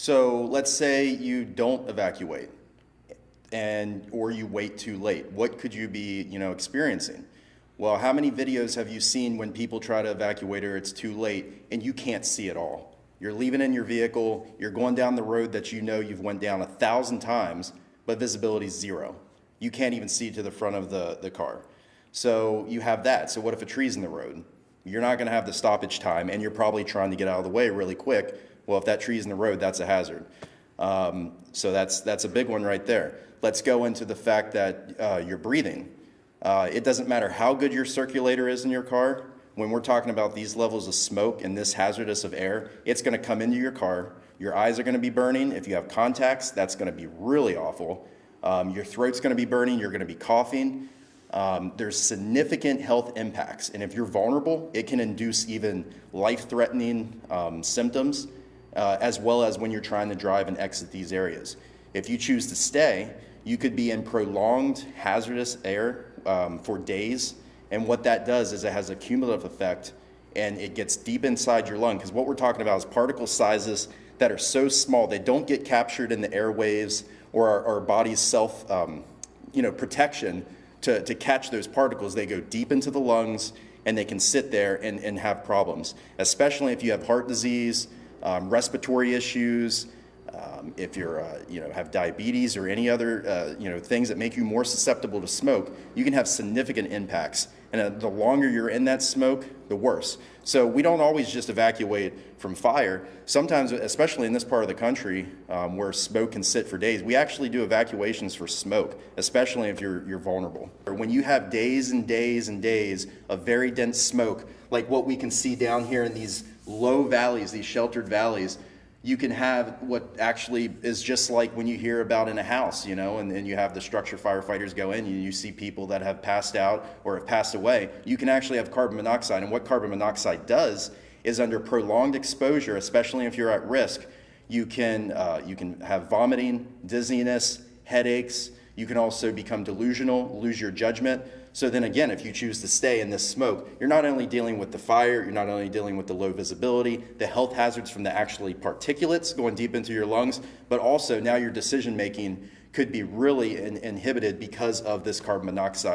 So let's say you don't evacuate or you wait too late. What could you be, experiencing? Well, how many videos have you seen when people try to evacuate or it's too late and you can't see it all? You're leaving in your vehicle, you're going down the road that you know you've went down 1,000 times, but visibility is zero. You can't even see to the front of the car. So you have that. So what if a tree's in the road? You're not gonna have the stoppage time and you're probably trying to get out of the way really quick. Well, if that tree's in the road, that's a hazard. So that's a big one right there. Let's go into the fact that you're breathing. It doesn't matter how good your circulator is in your car. When we're talking about these levels of smoke and this hazardous of air, it's gonna come into your car. Your eyes are gonna be burning. If you have contacts, that's gonna be really awful. Your throat's gonna be burning, you're gonna be coughing. There's significant health impacts. And if you're vulnerable, it can induce even life-threatening symptoms, as well as when you're trying to drive and exit these areas. If you choose to stay, you could be in prolonged hazardous air for days. And what that does is it has a cumulative effect and it gets deep inside your lung. Because what we're talking about is particle sizes that are so small, they don't get captured in the airwaves or our body's self protection to catch those particles. They go deep into the lungs and they can sit there and have problems, especially if you have heart disease, respiratory issues, if you're, have diabetes or any other, things that make you more susceptible to smoke. You can have significant impacts. And the longer you're in that smoke, the worse. So we don't always just evacuate from fire. Sometimes, especially in this part of the country, where smoke can sit for days, we actually do evacuations for smoke, especially if you're vulnerable. When you have days and days and days of very dense smoke, like what we can see down here in these low valleys, these sheltered valleys, you can have what actually is just like when you hear about in a house, and you have the structure firefighters go in and you see people that have passed out or have passed away. You can actually have carbon monoxide, and what carbon monoxide does is under prolonged exposure, especially if you're at risk, you can have vomiting, dizziness, headaches. You can also become delusional, lose your judgment. So then again, if you choose to stay in this smoke, you're not only dealing with the fire, you're not only dealing with the low visibility, the health hazards from the actually particulates going deep into your lungs, but also now your decision making could be really inhibited because of this carbon monoxide.